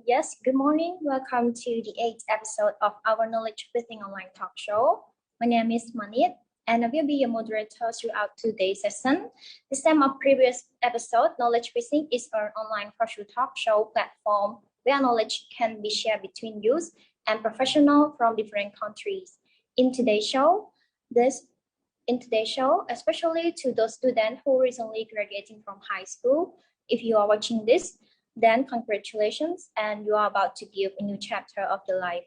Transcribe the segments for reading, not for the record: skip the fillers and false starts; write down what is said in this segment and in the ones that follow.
Yes, good morning. Welcome to the 8th episode of our Knowledge Building Online talk show. My name is Manit, and I will be your moderator throughout today's session. The same of previous episode, Knowledge Building is an online virtual talk show platform where knowledge can be shared between youth and professionals from different countries. In today's show, especially to those students who recently graduating from high school, if you are watching this, then congratulations, and you are about to give a new chapter of your life.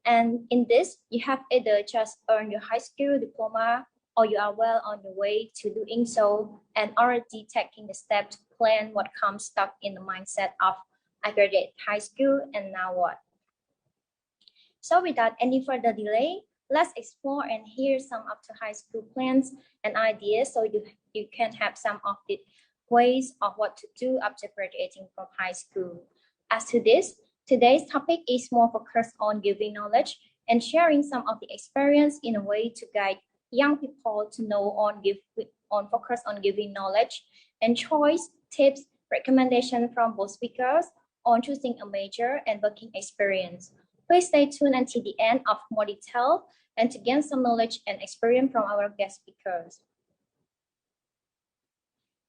And in this, you have either just earned your high school diploma or you are well on your way to doing so and already taking the step to plan what comes stuck in the mindset of I graduated high school and now what? So without any further delay, let's explore and hear some up to high school plans and ideas so you can have some of the ways of what to do after graduating from high school. As to this, today's topic is more focused on giving knowledge and sharing some of the experience in a way to guide young people to know on focus on giving knowledge and choice, tips, recommendations from both speakers on choosing a major and working experience. Please stay tuned until the end of more detail and to gain some knowledge and experience from our guest speakers.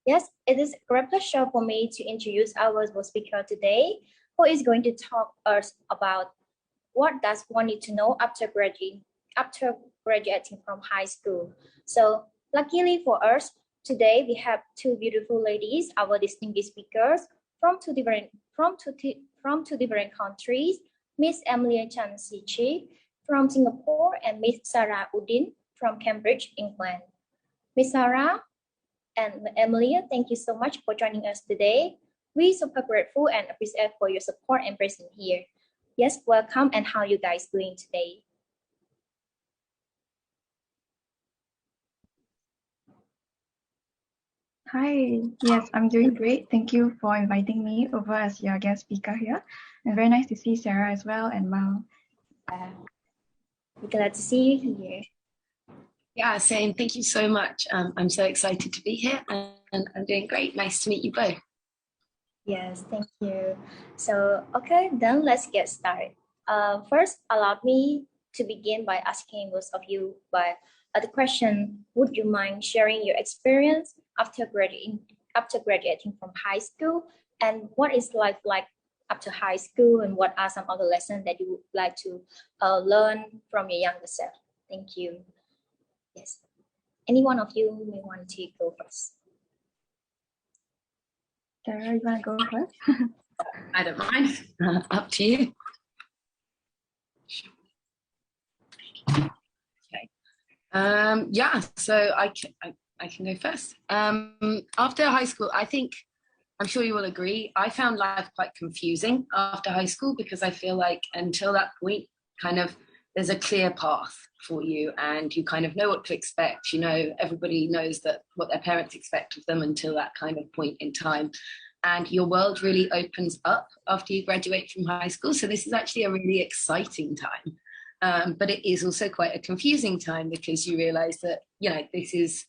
Yes, it is a great pleasure for me to introduce our speaker today, who is going to talk us about what does one need to know after graduating from high school. So luckily for us, today we have two beautiful ladies, our distinguished speakers from two different countries, Miss Amelia Chan Shiqi from Singapore and Miss Sarah Udin from Cambridge, England. Miss Sarah and Amelia, thank you so much for joining us today. We're super grateful and appreciate for your support and presence here. Yes, welcome, and how you guys doing today? Hi, yes, I'm doing great. Thank you for inviting me over as your guest speaker here. And very nice to see Sarah as well and Mal. We're glad to see you here. Yeah, same. Thank you so much. I'm so excited to be here and I'm doing great. Nice to meet you both. Yes, thank you. So, okay, then let's get started. First, allow me to begin by asking both of you the question, would you mind sharing your experience after graduating from high school, and what is life like after high school, and what are some of the lessons that you would like to learn from your younger self? Thank you. Yes. Any one of you may want to go first. Sarah, you want to go first? I don't mind. Up to you. Okay. Yeah, so I can go first. After high school, I'm sure you will agree, I found life quite confusing after high school because I feel like until that point, kind of there's a clear path for you and you kind of know what to expect. You know, everybody knows that what their parents expect of them until that kind of point in time. And your world really opens up after you graduate from high school. So this is actually a really exciting time. But it is also quite a confusing time because you realize that, you know, there's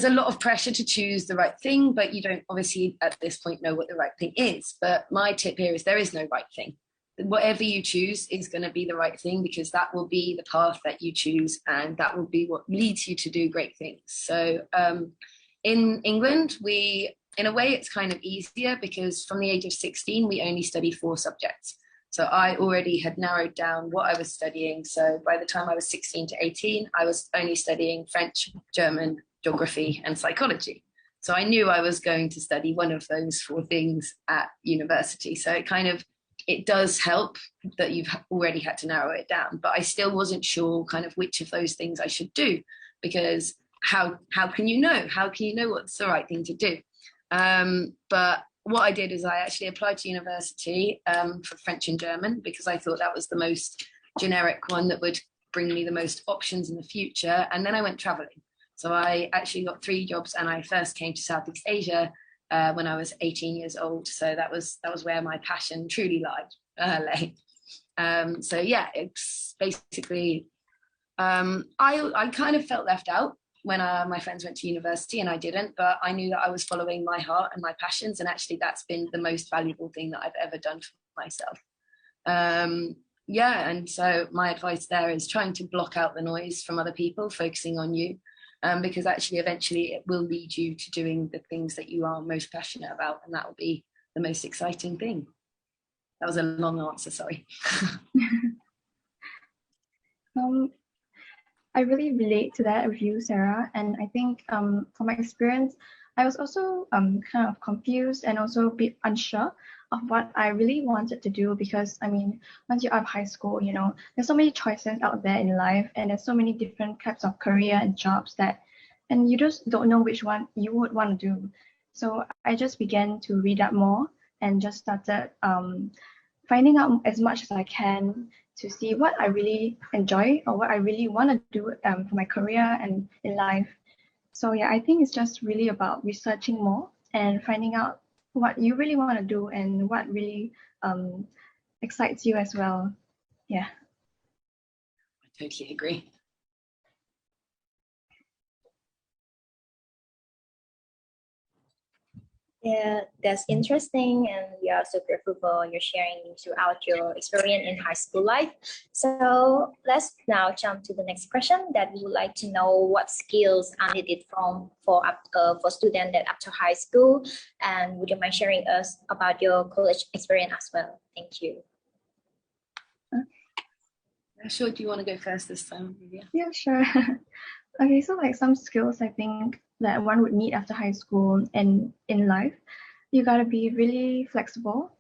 a lot of pressure to choose the right thing, but you don't obviously at this point know what the right thing is. But my tip here is there is no right thing. Whatever you choose is going to be the right thing because that will be the path that you choose and that will be what leads you to do great things. So in England, in a way, it's kind of easier because from the age of 16, we only study 4 subjects. So I already had narrowed down what I was studying. So by the time I was 16 to 18, I was only studying French, German, geography, and psychology. So I knew I was going to study one of those 4 things at university. So it does help that you've already had to narrow it down, but I still wasn't sure kind of which of those things I should do because how can you know? How can you know what's the right thing to do? But what I did is I actually applied to university for French and German because I thought that was the most generic one that would bring me the most options in the future. And then I went traveling. So I actually got 3 jobs and I first came to Southeast Asia when I was 18 years old. So that was where my passion truly lay. So yeah, it's basically, I kind of felt left out when my friends went to university and I didn't, but I knew that I was following my heart and my passions. And actually that's been the most valuable thing that I've ever done for myself. Yeah, and so my advice there is trying to block out the noise from other people, focusing on you, because actually eventually it will lead you to doing the things that you are most passionate about, and that will be the most exciting thing. That was a long answer, sorry. I really relate to that with you, Sarah. And I think from my experience, I was also kind of confused and also a bit unsure of what I really wanted to do, because I mean, once you're out of high school, you know, there's so many choices out there in life, and there's so many different types of career and jobs that, and you just don't know which one you would want to do. So I just began to read up more and just started finding out as much as I can to see what I really enjoy or what I really want to do for my career and in life. So yeah, I think it's just really about researching more and finding out what you really want to do and what really excites you as well. Yeah. I totally agree. Yeah, that's interesting, and we are so grateful for your sharing throughout your experience in high school life. So let's now jump to the next question, that we would like to know what skills are needed for students that after high school, and would you mind sharing us about your college experience as well? Thank you. Sure, do you want to go first this time, Olivia? Yeah, sure. Okay, so like some skills I think that one would need after high school and in life, you gotta be really flexible.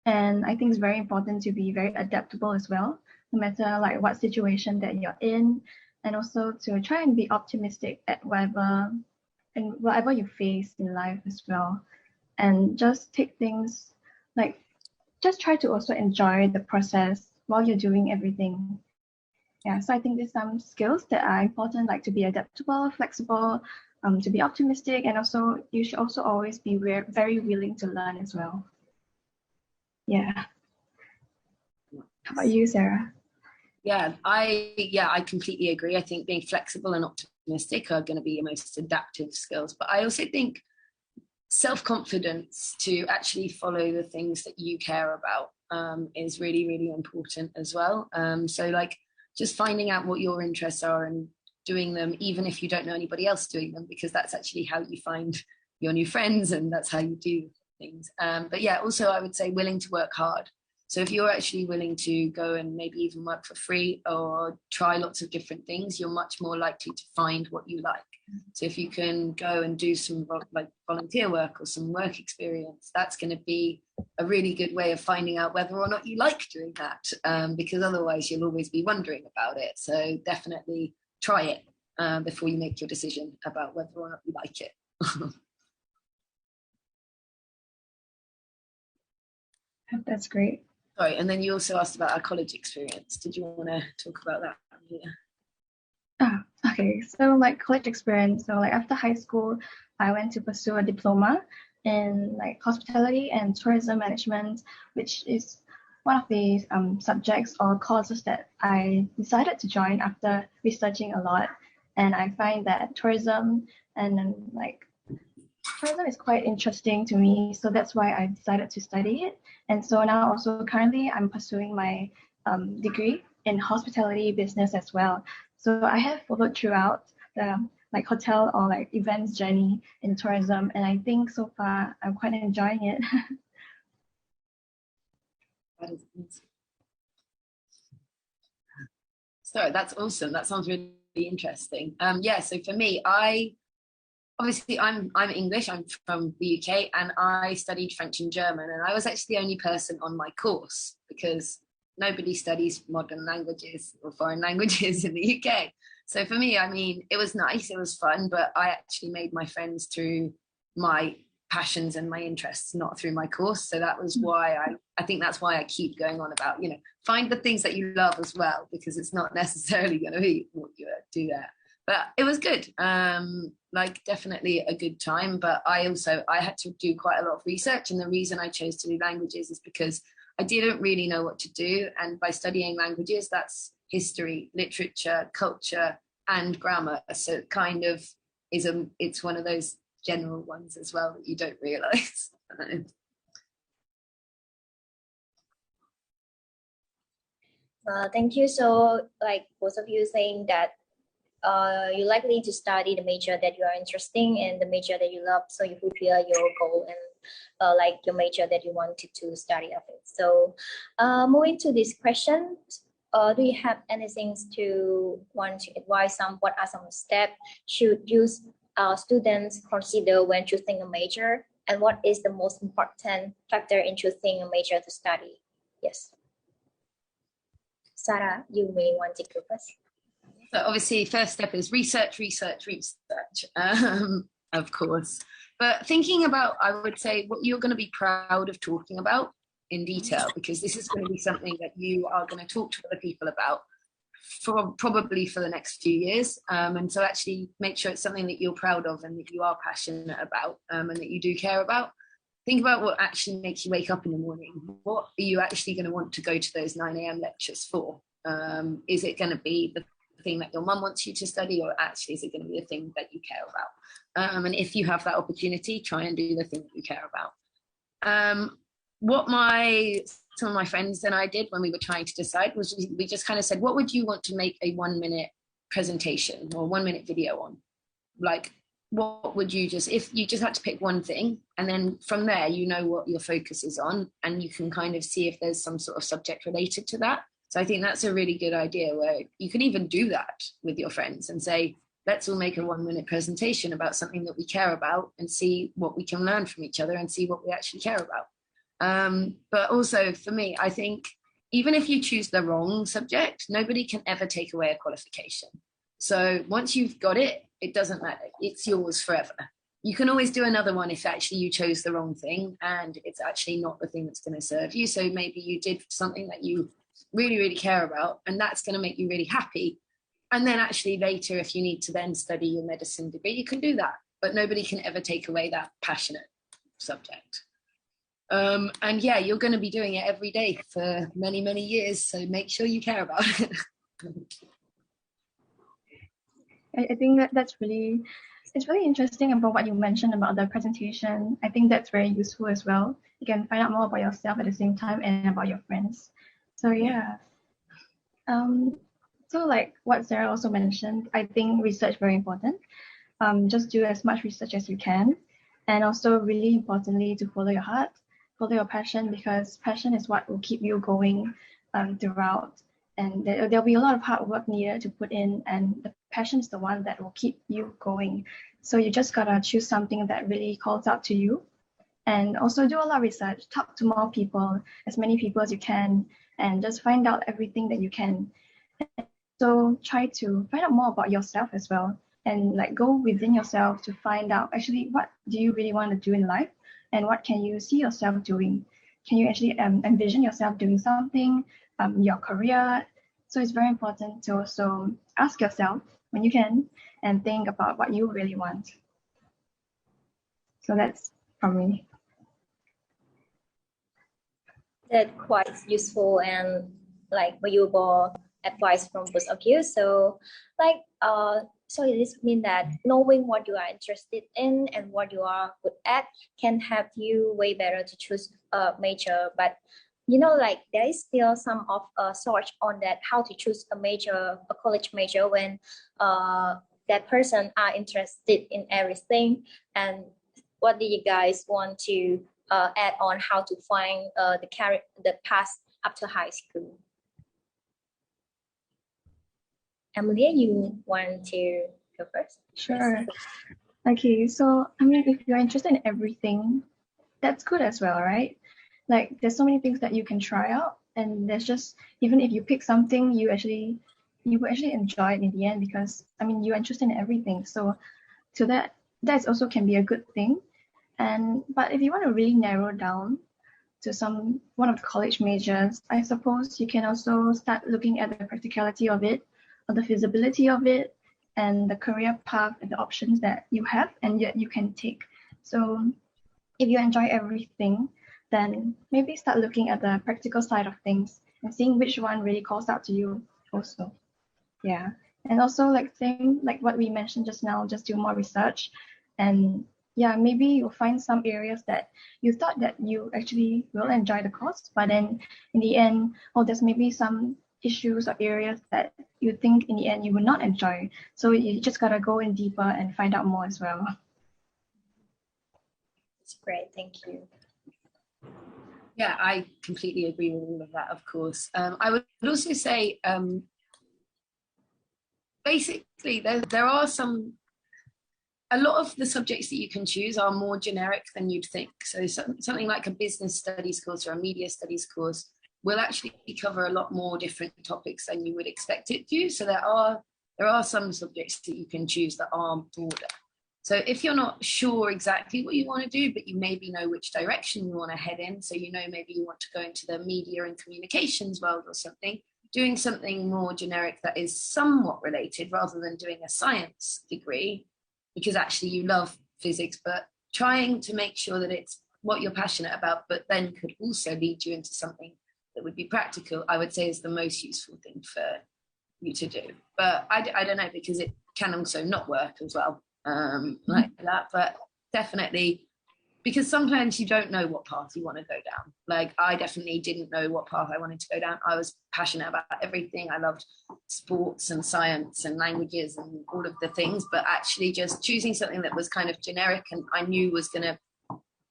And I think it's very important to be very adaptable as well, no matter like what situation that you're in, and also to try and be optimistic at whatever you face in life as well. And just take things like, just try to also enjoy the process while you're doing everything. Yeah, so I think there's some skills that are important, like to be adaptable, flexible, to be optimistic, and also you should also always be very willing to learn as well. Yeah. How about you, Sarah? Yeah, I completely agree. I think being flexible and optimistic are going to be your most adaptive skills. But I also think self-confidence to actually follow the things that you care about is really, really important as well. So like just finding out what your interests are and doing them, even if you don't know anybody else doing them, because that's actually how you find your new friends and that's how you do things. But yeah, also I would say willing to work hard. So if you're actually willing to go and maybe even work for free or try lots of different things, you're much more likely to find what you like. So if you can go and do some like volunteer work or some work experience, that's going to be a really good way of finding out whether or not you like doing that, because otherwise you'll always be wondering about it. So definitely try it before you make your decision about whether or not you like it. That's great. Sorry, and then you also asked about our college experience. Did you want to talk about that? Yeah. Okay, so like college experience. So like after high school, I went to pursue a diploma in like hospitality and tourism management, which is one of the subjects or courses that I decided to join after researching a lot. And I find that tourism is quite interesting to me, so that's why I decided to study it. And so now also currently I'm pursuing my degree in hospitality business as well. So I have followed throughout the like hotel or like events journey in tourism, and I think so far I'm quite enjoying it. So that's awesome. That sounds really interesting. Yeah, so for me, obviously I'm English, I'm from the UK, and I studied French and German, and I was actually the only person on my course because nobody studies modern languages or foreign languages in the UK. So for me, I mean, it was nice, it was fun, but I actually made my friends through my passions and my interests, not through my course. So that was why I think that's why I keep going on about, find the things that you love as well, because it's not necessarily going to be what you do there. But it was good, like definitely a good time. But I had to do quite a lot of research, and the reason I chose to do languages is because I didn't really know what to do. And by studying languages, that's history, literature, culture, and grammar. So it kind of it's one of those general ones as well that you don't realize. Thank you. So, like both of you saying that you're likely to study the major that you are interested in and the major that you love, so you fulfill your goal and like your major that you wanted to study of it. So, moving to this question, do you have anything to want to advise some? What are some steps should use students consider when choosing a major, and what is the most important factor in choosing a major to study? Yes. Sarah, you may want to go first. So obviously, first step is research, of course. But thinking about, I would say, what you're going to be proud of talking about in detail, because this is going to be something that you are going to talk to other people about probably for the next few years. And so actually make sure it's something that you're proud of and that you are passionate about, and that you do care about. Think about what actually makes you wake up in the morning. What are you actually going to want to go to those 9 a.m. lectures for? Is it going to be the thing that your mum wants you to study, or actually is it going to be the thing that you care about? And if you have that opportunity, try and do the thing that you care about. What some of my friends and I did when we were trying to decide was we just kind of said, what would you want to make a 1-minute presentation or 1-minute video on? Like, what would you if you just had to pick one thing, and then from there, you know what your focus is on, and you can kind of see if there's some sort of subject related to that. So I think that's a really good idea, where you can even do that with your friends and say, let's all make a 1-minute presentation about something that we care about and see what we can learn from each other and see what we actually care about. But also for me, I think even if you choose the wrong subject, nobody can ever take away a qualification. So once you've got it, it doesn't matter. It's yours forever. You can always do another one if actually you chose the wrong thing and it's actually not the thing that's going to serve you. So maybe you did something that you really, really care about, and that's going to make you really happy. And then actually later, if you need to then study your medicine degree, you can do that. But nobody can ever take away that passionate subject. And yeah, you're going to be doing it every day for many, many years. So make sure you care about it. I think it's really interesting about what you mentioned about the presentation. I think that's very useful as well. You can find out more about yourself at the same time and about your friends. So yeah. So like what Sarah also mentioned, I think research very important. Just do as much research as you can, and also really importantly to follow your heart, follow your passion, because passion is what will keep you going throughout. And there'll be a lot of hard work needed to put in, and the passion is the one that will keep you going. So you just gotta choose something that really calls out to you, and also do a lot of research, talk to more people, as many people as you can, and just find out everything that you can. So try to find out more about yourself as well, and like go within yourself to find out actually what do you really want to do in life, and what can you see yourself doing. Can you actually envision yourself doing something, your career? So it's very important to also ask yourself when you can and think about what you really want. So that's from me. That's quite useful and like valuable advice from both of you. So like so this means that knowing what you are interested in and what you are good at can help you way better to choose a major. But you know, like there is still some of a search on that how to choose a major, a college major, when that person are interested in everything. And what do you guys want to add on how to find the path after high school? Amelia, you want to go first? Sure. Okay, so I mean, if you're interested in everything, that's good as well, right? Like there's so many things that you can try out, and there's just, even if you pick something, you will actually enjoy it in the end, because I mean you're interested in everything. So that also can be a good thing. But if you want to really narrow down to one of the college majors, I suppose you can also start looking at the practicality of it, or the feasibility of it, and the career path and the options that you have and yet you can take. So if you enjoy everything, then maybe start looking at the practical side of things and seeing which one really calls out to you also. Yeah. And also like what we mentioned just now, just do more research, and yeah, maybe you'll find some areas that you thought that you actually will enjoy the course, but then in the end, there's maybe some issues or areas that you think in the end you will not enjoy. So you just gotta go in deeper and find out more as well. It's great, thank you. Yeah, I completely agree with all of that, of course. I would also say, basically, there are a lot of the subjects that you can choose are more generic than you'd think. So something like a business studies course or a media studies course will actually cover a lot more different topics than you would expect it to. So there are some subjects that you can choose that are broader. So if you're not sure exactly what you want to do, but you maybe know which direction you want to head in, so you know maybe you want to go into the media and communications world or something, doing something more generic that is somewhat related rather than doing a science degree, because actually you love physics, but trying to make sure that it's what you're passionate about, but then could also lead you into something that would be practical, I would say is the most useful thing for you to do. But I don't know, because it can also not work as well. Like that, but definitely, because sometimes you don't know what path you want to go down. Like I definitely didn't know what path I wanted to go down. I was passionate about everything. I loved sports and science and languages and all of the things, but actually just choosing something that was kind of generic and I knew was going to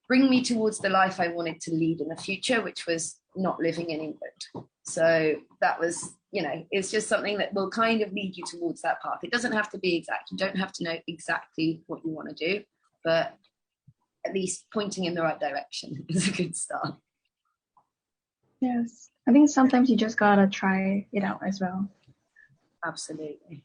bring me towards the life I wanted to lead in the future, which was not living in England. So that was, it's just something that will kind of lead you towards that path. It doesn't have to be exact. You don't have to know exactly what you want to do, but at least pointing in the right direction is a good start. Yes, I think sometimes you just gotta try it out as well. Absolutely.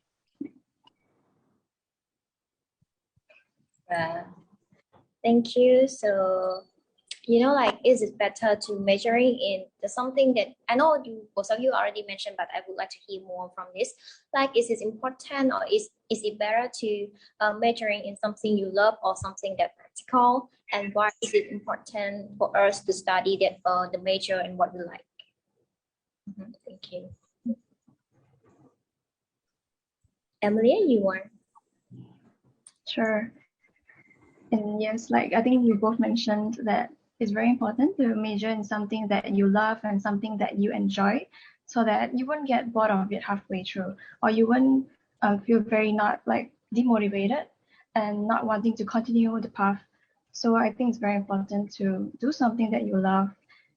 Thank you. So, is it better to measuring in something that I know both of you already mentioned, but I would like to hear more from this. Like, is it important or is it better to measuring in something you love or something that practical? And why is it important for us to study that the major and what we like? Thank you. Amelia, you want? Sure. And yes, like I think you both mentioned that it's very important to major in something that you love and something that you enjoy, so that you won't get bored of it halfway through, or you won't feel very not like demotivated and not wanting to continue the path. So I think it's very important to do something that you love.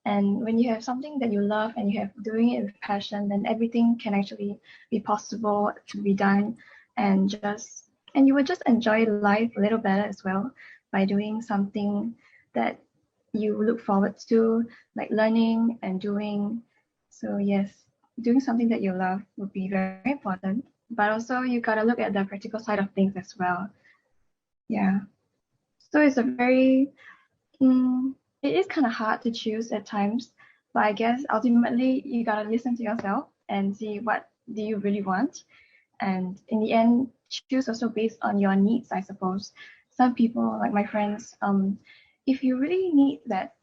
And when you have something that you love and you have doing it with passion, then everything can actually be possible to be done, and you will just enjoy life a little better as well by doing something that you look forward to, like learning and doing. So yes, doing something that you love would be very important, but also you gotta look at the practical side of things as well. Yeah. So it's a very, it is kind of hard to choose at times, but I guess ultimately you gotta listen to yourself and see what do you really want. And in the end, choose also based on your needs, I suppose. Some people, like my friends, if you really need that,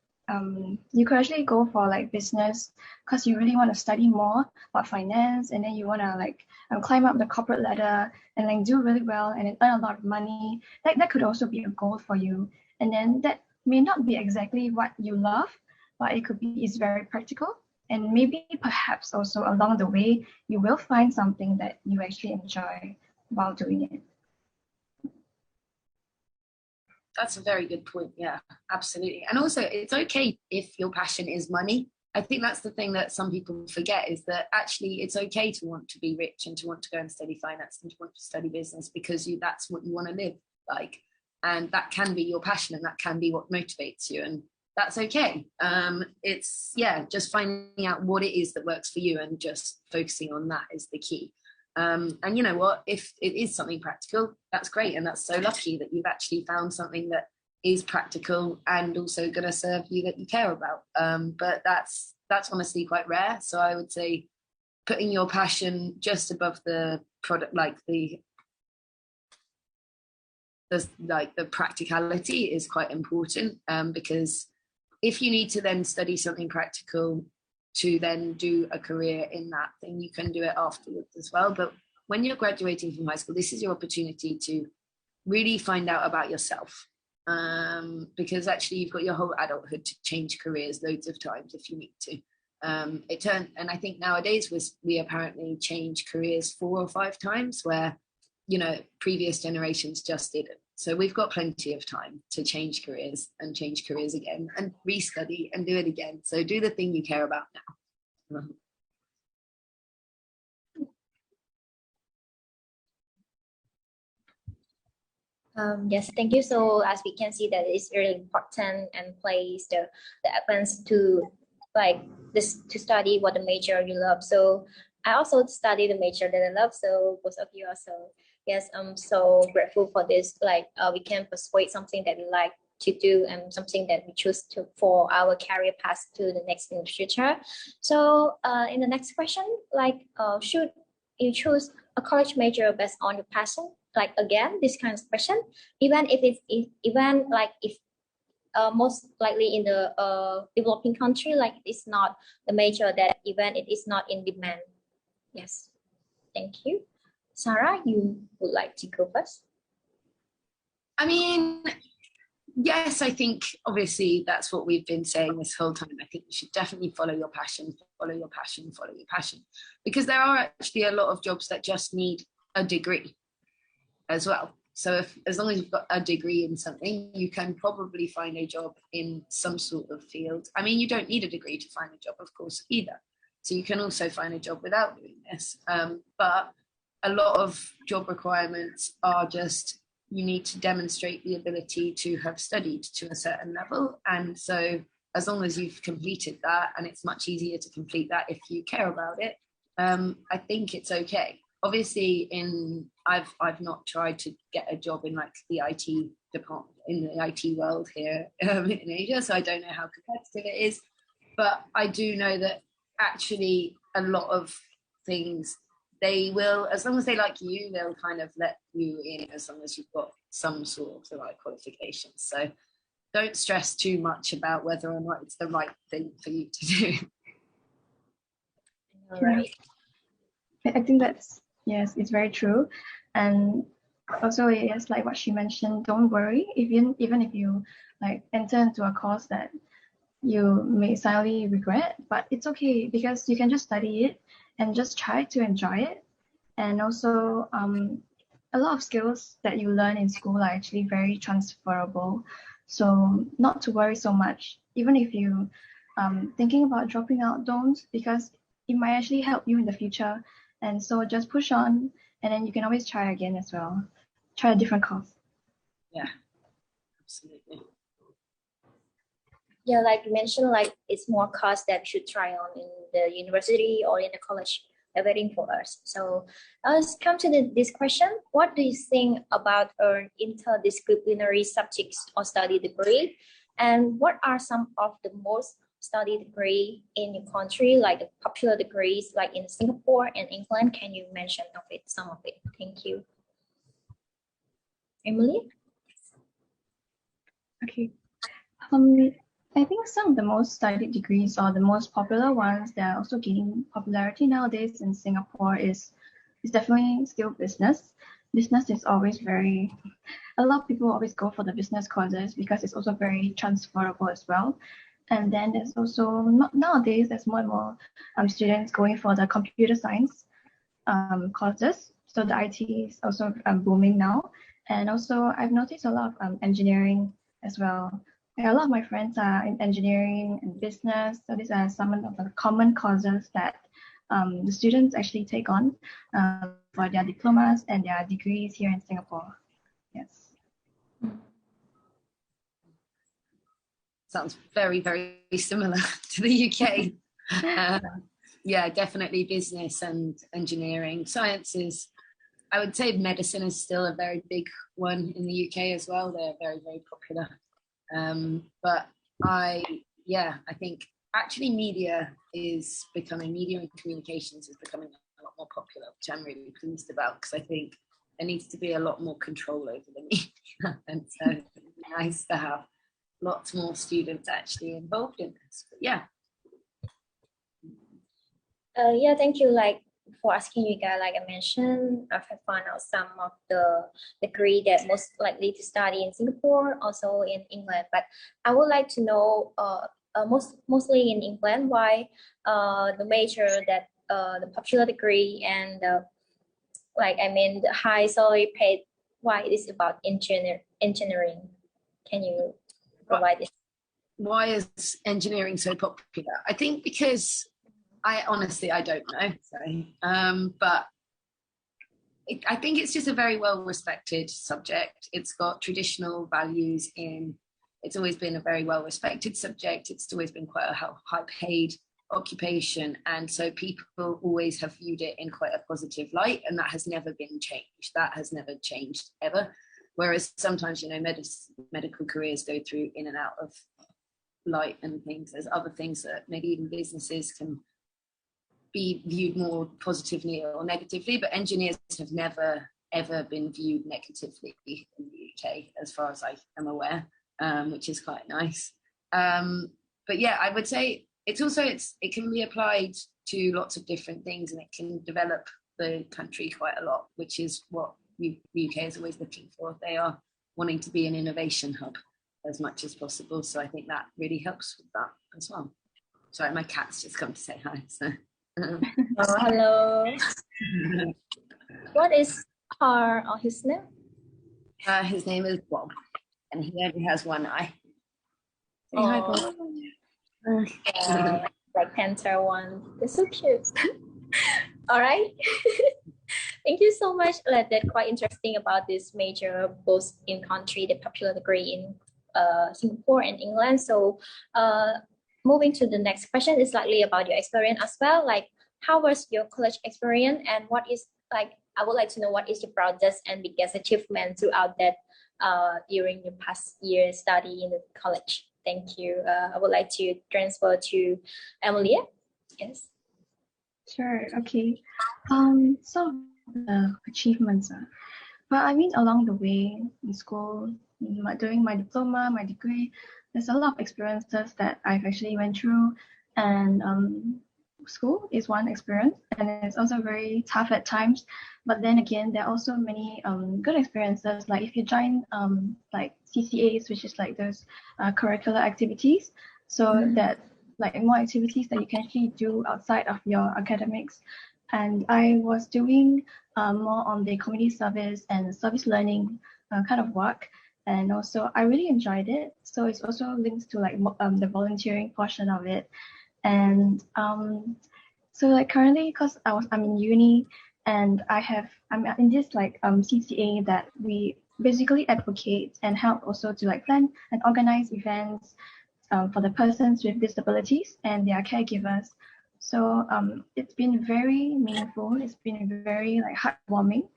you could actually go for like business because you really want to study more about finance, and then you want to like climb up the corporate ladder and like do really well and then earn a lot of money. That could also be a goal for you. And then that may not be exactly what you love, but it's very practical. And maybe perhaps also along the way, you will find something that you actually enjoy while doing it. That's a very good point. Yeah, absolutely. And also, it's okay if your passion is money. I think that's the thing that some people forget, is that actually it's okay to want to be rich and to want to go and study finance and to want to study business, because that's what you want to live like. And that can be your passion and that can be what motivates you. And that's okay. It's just finding out what it is that works for you and just focusing on that is the key. And you know what, if it is something practical, that's great, and that's so lucky that you've actually found something that is practical and also going to serve you, that you care about. But that's honestly quite rare. So I would say putting your passion just above the product, like the practicality, is quite important, because if you need to then study something practical to then do a career in that, then you can do it afterwards as well. But when you're graduating from high school, this is your opportunity to really find out about yourself, because actually you've got your whole adulthood to change careers loads of times if you need to. It turned, and I think nowadays we apparently change careers 4 or 5 times, where previous generations just didn't. So we've got plenty of time to change careers and change careers again and restudy and do it again. So do the thing you care about now. Yes, thank you. So as we can see that it's really important and plays the advance to like this to study what the major you love. So I also study the major that I love. So both of you also, yes, I'm so grateful for this. Like we can persuade something that we like to do and something that we choose to for our career path to the next in the future. So in the next question, like should you choose a college major based on your passion? Like again, this kind of question, even if it's even like if most likely in the developing country, like it's not the major that even it is not in demand. Yes, thank you. Sarah, you would like to go first? I mean, yes, I think obviously that's what we've been saying this whole time. I think you should definitely follow your passion, follow your passion, follow your passion, because there are actually a lot of jobs that just need a degree as well. So as long as you've got a degree in something, you can probably find a job in some sort of field. I mean, you don't need a degree to find a job, of course, either. So you can also find a job without doing this. But a lot of job requirements are just, you need to demonstrate the ability to have studied to a certain level. And so as long as you've completed that, and it's much easier to complete that if you care about it, I think it's okay. Obviously, I've not tried to get a job in like the IT department, in the IT world here in Asia, so I don't know how competitive it is. But I do know that actually a lot of things, they will, as long as they like you, they'll kind of let you in as long as you've got some sort of the right qualifications. So don't stress too much about whether or not it's the right thing for you to do. All right. I think that's, yes, it's very true. And also, yes, like what she mentioned, don't worry even if you like enter into a course that you may slightly regret, but it's okay because you can just study it and just try to enjoy it. And also, a lot of skills that you learn in school are actually very transferable. So not to worry so much. Even if you thinking about dropping out, don't, because it might actually help you in the future. And so just push on, and then you can always try again as well. Try a different course. Yeah, absolutely. Yeah, like you mentioned, like it's more course that we should try on in the university or in the college waiting for us. So let's come to this question. What do you think about an interdisciplinary subjects or study degree? And what are some of the most studied degree in your country, like the popular degrees like in Singapore and England? Can you mention of it, some of it? Thank you. Emily? Okay. I think some of the most studied degrees or the most popular ones that are also gaining popularity nowadays in Singapore is definitely still business. Business is always a lot of people always go for the business courses because it's also very transferable as well. And then there's also, nowadays, there's more and more students going for the computer science courses. So the IT is also booming now. And also I've noticed a lot of engineering as well. A lot of my friends are in engineering and business. So these are some of the common courses that the students actually take on for their diplomas and their degrees here in Singapore. Yes. Sounds very, very similar to the UK. Yeah, definitely business and engineering. Sciences, I would say medicine is still a very big one in the UK as well. They're very, very popular. But I think actually media and communications is becoming a lot more popular, which I'm really pleased about, because I think there needs to be a lot more control over the media. And so it's nice to have lots more students actually involved in this. But yeah. Yeah, thank you. Like for asking you guys, like I mentioned, I've found out some of the degree that most likely to study in Singapore, also in England. But I would like to know mostly in England. Why the major that the popular degree and the high salary paid, why it is about engineering? Can you provide it? Why is engineering so popular? I think because I don't know. Sorry, but I think it's just a very well respected subject. It's got traditional values in. It's always been a very well respected subject. It's always been quite a high paid occupation, and so people always have viewed it in quite a positive light, and that has never been changed. That has never changed ever. Whereas sometimes, medical careers go through in and out of light and things. There's other things that maybe even businesses can be viewed more positively or negatively, but engineers have never ever been viewed negatively in the UK, as far as I am aware, which is quite nice. But yeah, I would say it can be applied to lots of different things, and it can develop the country quite a lot, which is what the UK is always looking for. They are wanting to be an innovation hub as much as possible, so I think that really helps with that as well. Sorry, my cat's just come to say hi. So. Oh, hello. What is her or his name? His name is Bob, and he only has one eye. Say hi, Bob. Like Panther one. They're so cute. All right. Thank you so much. That's quite interesting about this major, both in country, the popular degree in Singapore and England. So moving to the next question is slightly about your experience as well. Like, how was your college experience, and I would like to know what is your proudest and biggest achievement throughout that during your past year study in the college? Thank you. I would like to transfer to Amelia. Yes. Sure. Okay. So the achievements. But I mean, along the way in school, during my diploma, my degree, there's a lot of experiences that I've actually went through, and school is one experience, and it's also very tough at times. But then again, there are also many good experiences. Like if you join like CCAs, which is like those curricular activities, so that like more activities that you can actually do outside of your academics. And I was doing more on the community service and service learning kind of work, and also I really enjoyed it. So it's also linked to like the volunteering portion of it. And so like currently, because I'm in uni, and I'm in this like CCA that we basically advocate and help also to like plan and organize events for the persons with disabilities and their caregivers. So it's been very meaningful. It's been very like heartwarming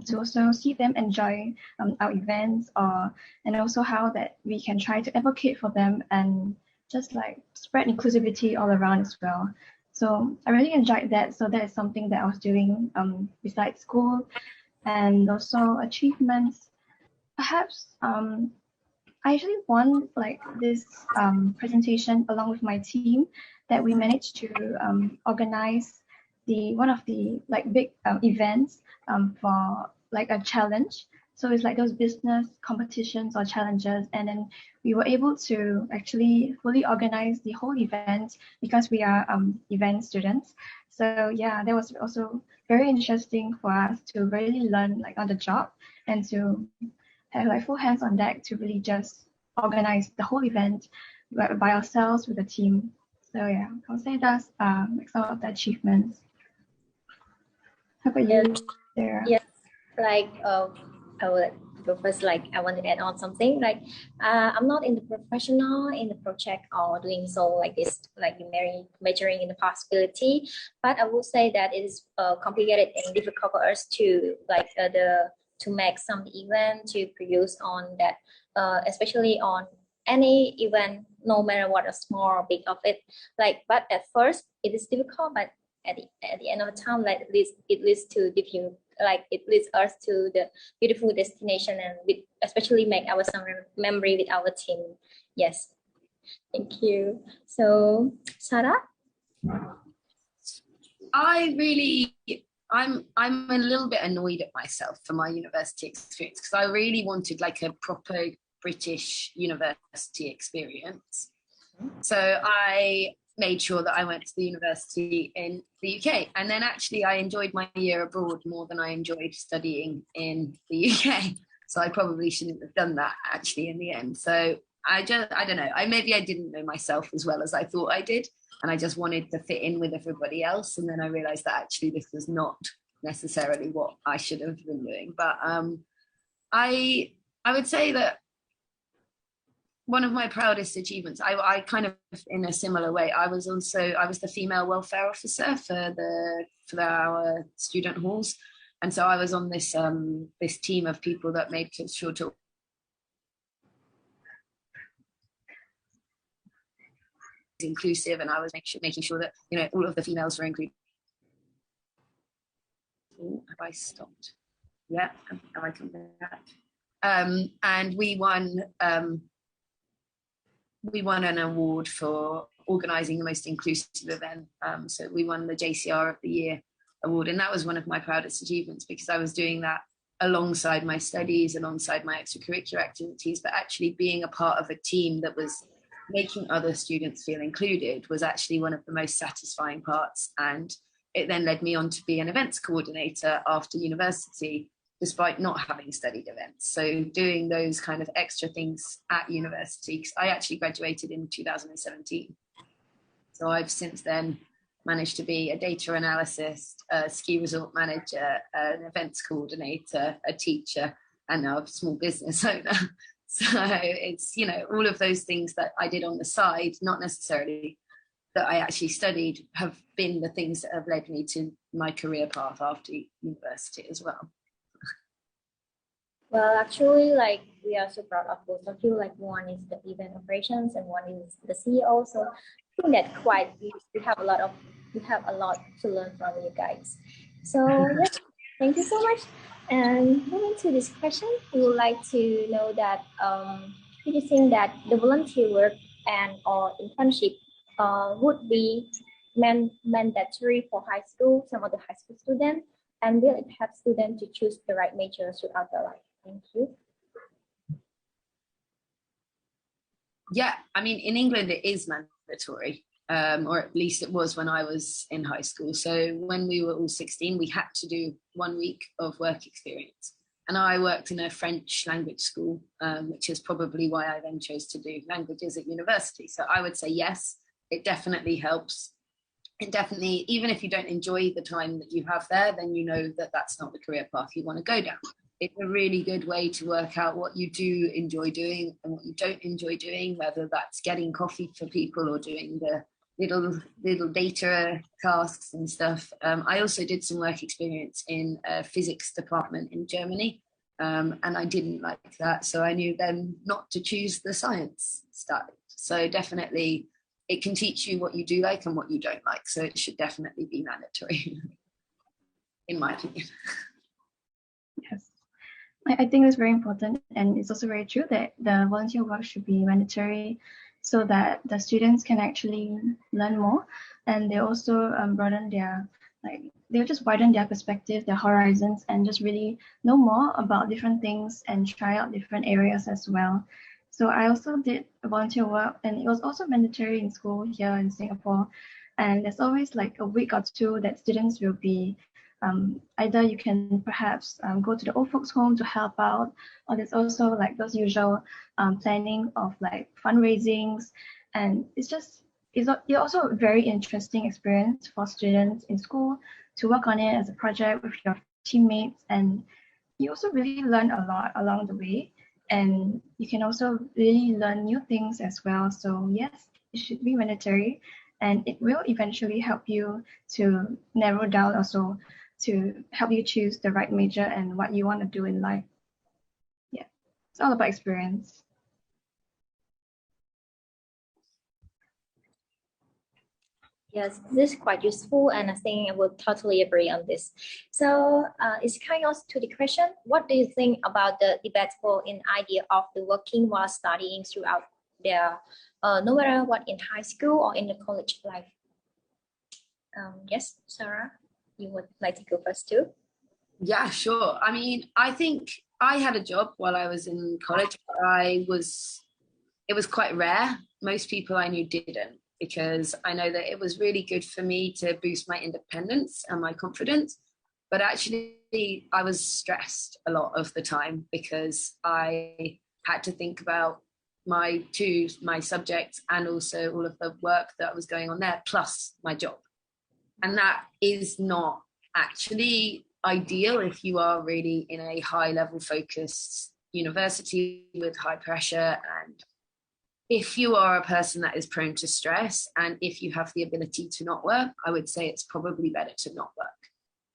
to also see them enjoy our events, and also how that we can try to advocate for them and just like spread inclusivity all around as well. So I really enjoyed that. So that is something that I was doing besides school, and also achievements. Perhaps I actually won like this presentation along with my team that we managed to organize one of the like big events for like a challenge. So it's like those business competitions or challenges, and then we were able to actually fully organize the whole event because we are event students. So yeah, that was also very interesting for us to really learn like on the job and to have like full hands on deck to really just organize the whole event by ourselves with a team. So yeah, I would say that's like some of the achievements. How about you, Sarah? Yes, like I would go first. Like I want to add on something. Like I'm not in the professional in the project or doing so like this, like majoring in the possibility. But I would say that it is complicated and difficult for us to like to make some event to produce on that, especially on any event, no matter what a small or big of it. Like, but at first it is difficult, but at the end of the time, like it leads to different, like it leads us to the beautiful destination, and especially make our some memory with our team. Yes, thank you. So Sarah. I'm a little bit annoyed at myself for my university experience, because I really wanted like a proper British university experience. So I made sure that I went to the university in the UK. And then actually I enjoyed my year abroad more than I enjoyed studying in the UK. So I probably shouldn't have done that actually in the end. So I don't know. Maybe I didn't know myself as well as I thought I did. And I just wanted to fit in with everybody else. And then I realized that actually this was not necessarily what I should have been doing. But I would say that one of my proudest achievements, I kind of, in a similar way, I was the female welfare officer for our student halls, and so I was on this this team of people that made sure to inclusive, and I was making sure that all of the females were included. Oh, have I stopped? Yeah, have I come back? And we won an award for organising the most inclusive event. So we won the JCR of the Year award. And that was one of my proudest achievements because I was doing that alongside my studies, alongside my extracurricular activities, but actually being a part of a team that was making other students feel included was actually one of the most satisfying parts. And it then led me on to be an events coordinator after university, despite not having studied events. So doing those kind of extra things at university, because I actually graduated in 2017. So I've since then managed to be a data analyst, a ski resort manager, an events coordinator, a teacher, and now a small business owner. So it's, all of those things that I did on the side, not necessarily that I actually studied, have been the things that have led me to my career path after university as well. Well, actually, we are so proud of both of you. One is the event operations and one is the CEO. So I think that we have a lot to learn from you guys. So yes, thank you so much. And moving to this question, we would like to know that do you think that the volunteer work and or internship would be mandatory for some of the high school students, and will it help students to choose the right major throughout their life? Thank you. Yeah, I mean, in England it is mandatory, or at least it was when I was in high school. So when we were all 16, we had to do 1 week of work experience. And I worked in a French language school, which is probably why I then chose to do languages at university. So I would say yes, it definitely helps. It definitely, even if you don't enjoy the time that you have there, then you know that that's not the career path you want to go down. It's a really good way to work out what you do enjoy doing and what you don't enjoy doing, whether that's getting coffee for people or doing the little data tasks and stuff. I also did some work experience in a physics department in Germany, and I didn't like that. So I knew then not to choose the science stuff. So definitely it can teach you what you do like and what you don't like. So it should definitely be mandatory, in my opinion. Yes. I think it's very important, and it's also very true that the volunteer work should be mandatory so that the students can actually learn more, and they also they'll just widen their perspective, their horizons, and just really know more about different things and try out different areas as well. So I also did volunteer work, and it was also mandatory in school here in Singapore. And there's always a week or two that students will be either you can perhaps go to the old folks home to help out, or there's also those usual planning of fundraisings, and it's also a very interesting experience for students in school to work on it as a project with your teammates, and you also really learn a lot along the way, and you can also really learn new things as well. So yes, it should be mandatory, and it will eventually help you to narrow down also to help you choose the right major and what you want to do in life. Yeah, it's all about experience. Yes, this is quite useful, and I think I would totally agree on this. So it's kind of to the question, what do you think about the debatable idea of the working while studying throughout their, no matter what, in high school or in the college life? Yes, Sarah, you would like to go first too? Yeah, sure. I mean, I think I had a job while I was in college. it was quite rare. Most people I knew didn't, because I know that it was really good for me to boost my independence and my confidence. But actually, I was stressed a lot of the time because I had to think about my subjects and also all of the work that was going on there, plus my job. And that is not actually ideal if you are really in a high level focused university with high pressure, and if you are a person that is prone to stress and if you have the ability to not work, I would say it's probably better to not work.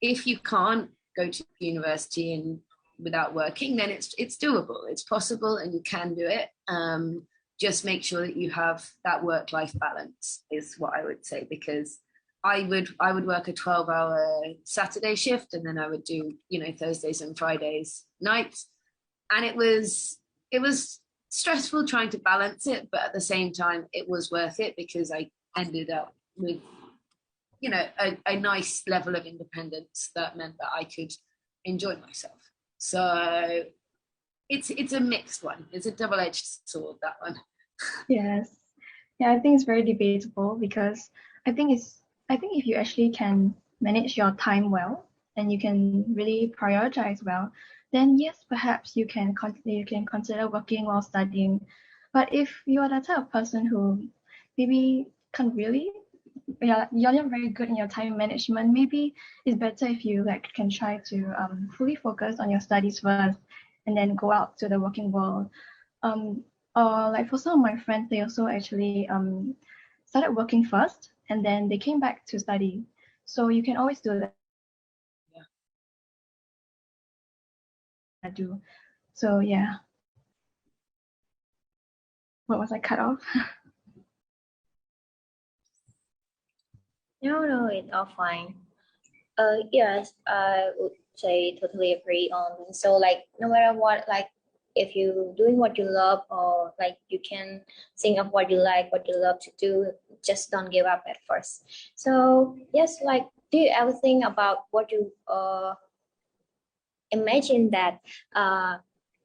If you can't go to university and without working, then it's doable, it's possible, and you can do it. Just make sure that you have that work-life balance is what I would say, because I would work a 12-hour Saturday shift, and then I would do, Thursdays and Fridays nights, and it was stressful trying to balance it, but at the same time it was worth it because I ended up with a nice level of independence that meant that I could enjoy myself. So it's a mixed one. It's a double-edged sword, that one. Yes. Yeah, I think it's very debatable, because I think if you actually can manage your time well and you can really prioritize well, then yes, perhaps you can consider working while studying. But if you are the type of person who maybe can't really, you're not very good in your time management, maybe it's better if you can try to fully focus on your studies first and then go out to the working world. Or for some of my friends, they also actually started working first and then they came back to study. So you can always do that. Do. So yeah. What was I cut off? No, it's all fine. Yes, I would say totally agree on. So no matter what, if you're doing what you love, or you can think of what you like, what you love to do, just don't give up at first. So yes, do you ever think about what you imagine that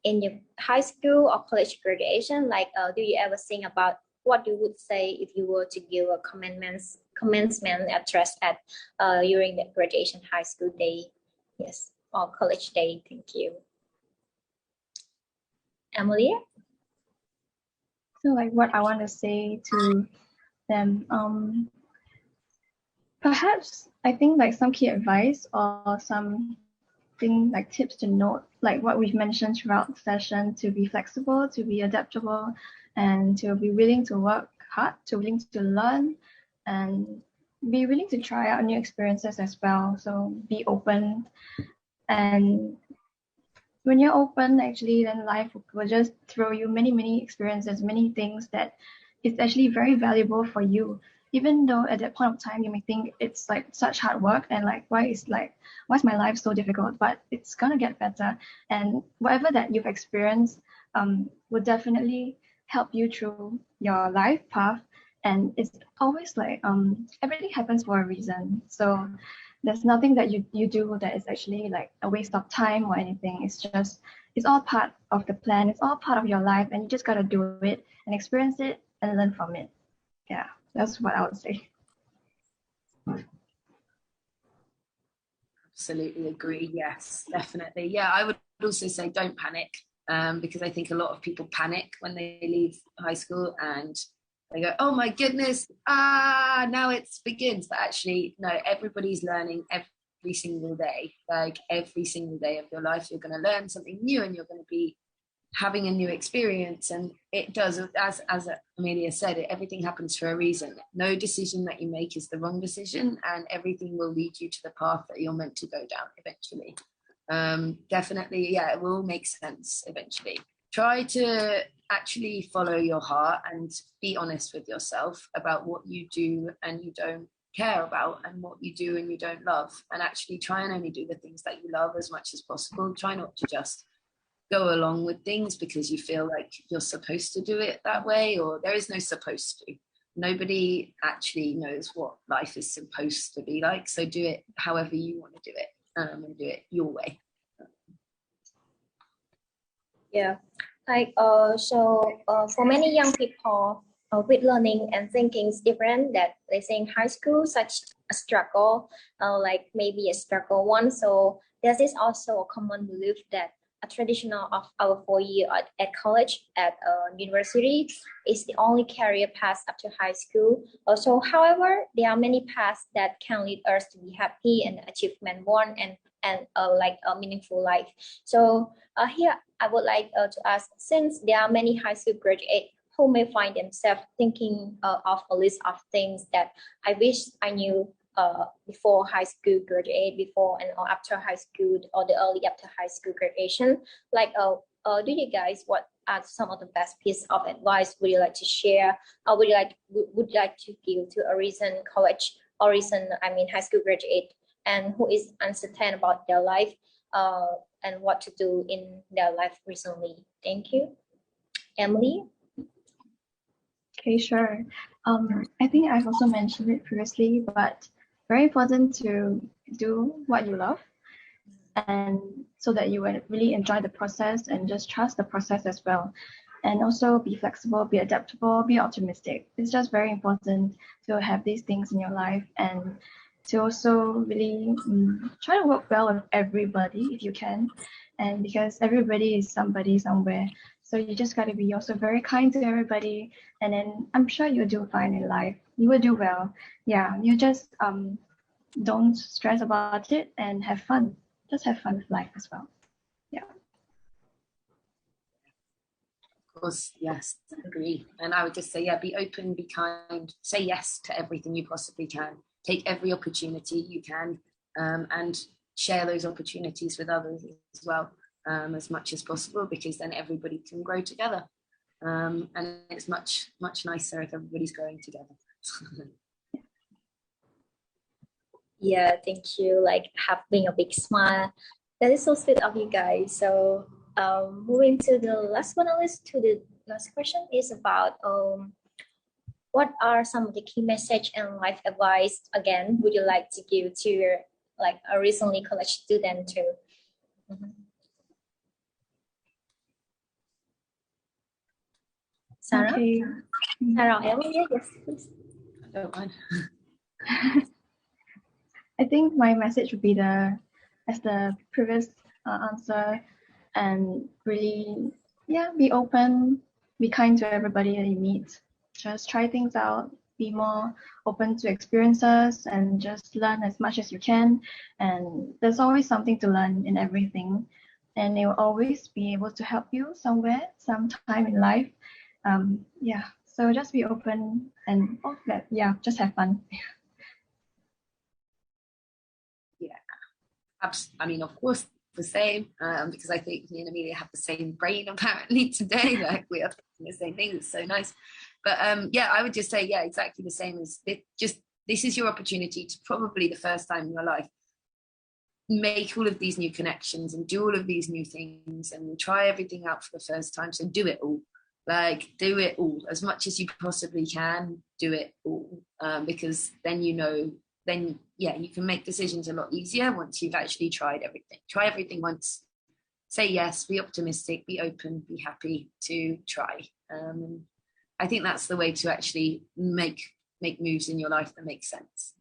in your high school or college graduation, do you ever think about what you would say if you were to give a commencement address at during the graduation high school day, yes, or college day? Thank you. Amelia? So what I want to say to them, perhaps I think some key advice or some tips to note, what we've mentioned throughout the session, to be flexible, to be adaptable, and to be willing to work hard, to willing to learn, and be willing to try out new experiences as well. So be open, and when you're open, actually, then life will just throw you many experiences, many things that is actually very valuable for you. Even though at that point of time you may think it's such hard work and why is my life so difficult, but it's gonna get better, and whatever that you've experienced will definitely help you through your life path. And it's always everything happens for a reason, so there's nothing that you do that is actually a waste of time or anything. It's all part of the plan, it's all part of your life, and you just gotta do it and experience it and learn from it. Yeah, that's what I would say. Absolutely agree. Yes, definitely. Yeah, I would also say don't panic, because I think a lot of people panic when they leave high school and they go, oh my goodness, now it begins. But actually, no, everybody's learning every single day. Every single day of your life, you're going to learn something new and you're going to be having a new experience. And it does, as Amelia said, everything happens for a reason. No decision that you make is the wrong decision, and everything will lead you to the path that you're meant to go down eventually. Definitely, yeah, it will make sense eventually. Try to actually follow your heart and be honest with yourself about what you do and you don't care about, and what you do and you don't love, and actually try and only do the things that you love as much as possible. Try not to just go along with things because you feel like you're supposed to do it that way, or there is no supposed to. Nobody actually knows what life is supposed to be like, so do it however you want to do it, and do it your way. Yeah, For many young people, with learning and thinking is different. That they say in high school, such a struggle, like maybe a struggle one. So there is also a common belief that a traditional of our 4 year at college at university is the only career path after high school. Also, however, there are many paths that can lead us to be happy and achievement one and like a meaningful life. So here I would like to ask, since there are many high school graduates who may find themselves thinking of a list of things that I wish I knew before high school graduate, before and or after high school, or the early after high school graduation. Like, do you guys, what are some of the best piece of advice would you like to share, or would you like to give to a recent college or recent, high school graduate, and who is uncertain about their life, and what to do in their life recently? Thank you. Emily? Okay, sure. I think I've also mentioned it previously, but very important to do what you love, and so that you will really enjoy the process and just trust the process as well. And also be flexible, be adaptable, be optimistic. It's just very important to have these things in your life, and to also really try to work well with everybody if you can. And because everybody is somebody somewhere, so you just got to be also very kind to everybody, and then I'm sure you'll do fine in life. You will do well. Yeah, you just don't stress about it and have fun. Just have fun with life as well. Yeah. Of course, yes, agree. And I would just say, yeah, be open, be kind, say yes to everything you possibly can. Take every opportunity you can, and share those opportunities with others as well, as much as possible, because then everybody can grow together. And it's much, much nicer if everybody's growing together. Yeah, thank you. Like having a big smile. That is so sweet of you guys. So moving to the last one on the list, to the last question is about what are some of the key message and life advice again would you like to give to your like a recently college student too? Sarah? Okay. Sarah, Emily, yes, please. I don't mind. I think my message would be as the previous answer, and really, yeah, be open, be kind to everybody that you meet. Just try things out, be more open to experiences, and just learn as much as you can. And there's always something to learn in everything, and it will always be able to help you somewhere, sometime in life. Yeah, so just be open and just have fun. I mean, of course, the same, because I think me and Amelia have the same brain apparently today. Like we are thinking the same thing. It's so nice. But yeah, I would just say, yeah, exactly the same as this is your opportunity to probably the first time in your life make all of these new connections and do all of these new things and try everything out for the first time. So do it all. Like do it all as much as you possibly can. Do it all, because then you can make decisions a lot easier once you've actually tried everything. Try everything once. Say yes, be optimistic, be open, be happy to try. I think that's the way to actually make moves in your life that make sense.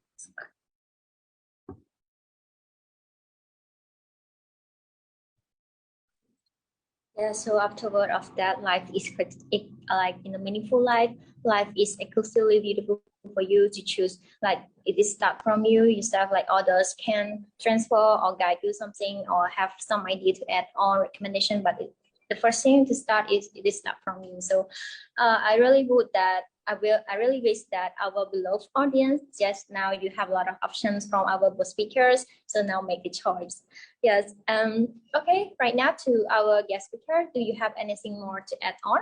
Yeah, so afterward of that, life is like in a meaningful life. Life is exclusively beautiful for you to choose. Like it is start from you. You start like others can transfer or guide you something or have some idea to add on recommendation, but the first thing to start is it is start from you. So I really wish that our beloved audience, just now you have a lot of options from our speakers. So now make the choice. Yes. Okay. Right now to our guest speaker, do you have anything more to add on?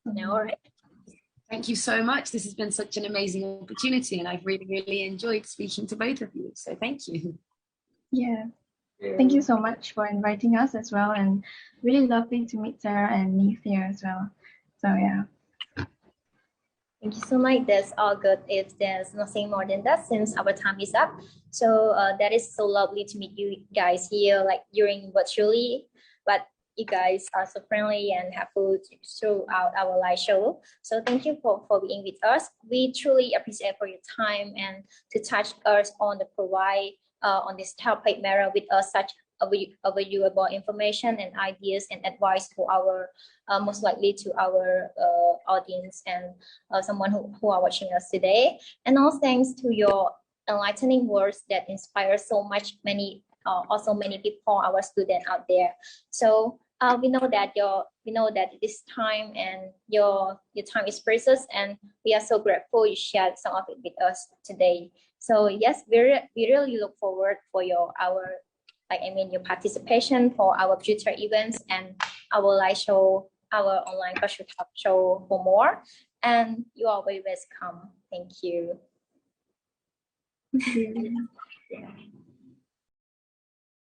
No. All right. Thank you so much. This has been such an amazing opportunity, and I've really, really enjoyed speaking to both of you. So thank you. Yeah. Thank you so much for inviting us as well, and really lovely to meet Sarah and Neve here as well. So yeah. Thank you so much. That's all good. If there's nothing more than that, since our time is up. So that is so lovely to meet you guys here, like during virtually, but you guys are so friendly and helpful throughout our live show. So thank you for being with us. We truly appreciate for your time and to touch us on the provide on this topic matter with us such valuable information and ideas and advice for our most likely to our audience and someone who are watching us today. And also thanks to your enlightening words that inspire so much many also many people, our students out there. So we know that this time and your time is precious, and we are so grateful you shared some of it with us today. So yes, we really look forward for your participation for our future events and our live show, our online virtual talk show for more. And you are very welcome. Thank you. Thank you.